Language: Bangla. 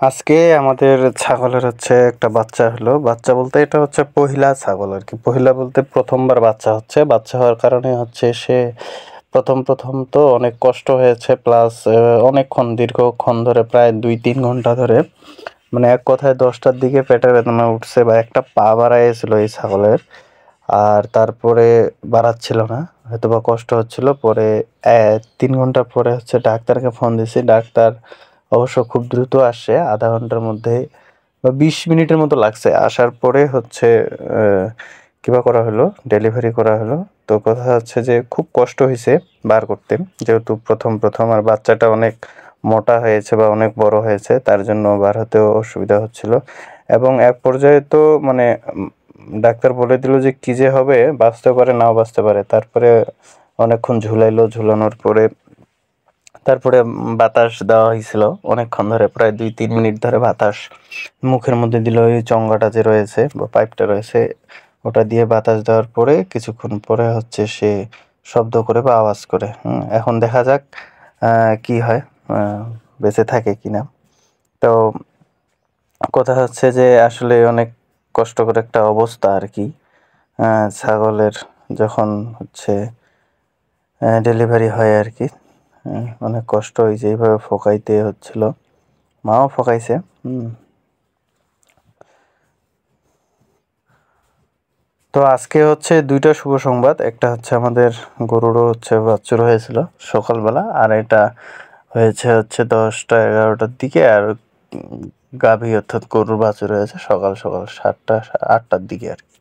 আজকে আমাদের ছাগলের একটা বাচ্চা হলো। বাচ্চা বলতে এটা হচ্ছে পহিলা ছাগল আরকি। পহিলা বলতে ১ম বার বাচ্চা হচ্ছে। বাচ্চা হওয়ার কারণে সে ১ম তো অনেক কষ্ট হয়েছে প্লাস অনেকক্ষণ দীর্ঘক্ষণ ধরে প্রায় ২-৩ ঘন্টা ধরে মানে এক কথায় ১০টার দিকে পেটে বেদনা উঠছে বা একটা পা বাড়াইছিল এই ছাগলের। আর তারপরে বাড়াচ্ছিল না। হয়তোবা কষ্ট হচ্ছিল। পরে ৩ ঘন্টা পরে ডাক্তারকে ফোন দিছি। ডাক্তার অবশ্য খুব দ্রুত আসে। ০.৫ ঘন্টার মধ্যেই বা ২০ মিনিটের মতো লাগছে। আসার পরে অ্যা কিবা করা হলো, ডেলিভারি করা হলো। তো কথা হচ্ছে যে খুব কষ্ট হইছে বার করতে। যেহেতু ১ম আর বাচ্চাটা অনেক মোটা হয়েছে বা অনেক বড় হয়েছে। তার জন্য বার হতেও অসুবিধা হচ্ছিল। এবং এক পর্যায়ে তো মানে ডাক্তার বলে দিল যে কি যে হবে বাঁচতেও পারে নাও বাঁচতে পারে। তারপরে অনেকক্ষণ ঝুলাইলো। ঝুলানোর পরে তারপরে বাতাস দেওয়া হইছিল অনেকক্ষণ ধরে প্রায় ২-৩ মিনিট ধরে বাতাস মুখের মধ্যে দিল। ওই চংগাটা যে রয়েছে বা পাইপটা রয়েছে ওটা দিয়ে বাতাস দেওয়ার পরে কিছুক্ষণ পরে সে শব্দ করে বা আওয়াজ করে। এখন দেখা যাক কি হয়, বেঁচে থাকে কিনা। তো কথা হচ্ছে যে আসলে অনেক কষ্টকর একটা অবস্থা আরকি। ছাগলের যখন ডেলিভারি হয় আরকি। অনেক কষ্ট হইছে এইভাবে ফোকাইতে হচ্ছিল। মাও ফোকাইছে। তো আজকে ২টা শুভ সংবাদ। একটা আমাদের গরুরও বাছুর হয়েছিল সকালবেলা। আর এটা হয়েছে ১০টা-১১টার দিকে। আর গাভী অর্থাৎ গরুর বাছুর হয়েছে সকাল ৭টা ৮টার দিকে আরকি।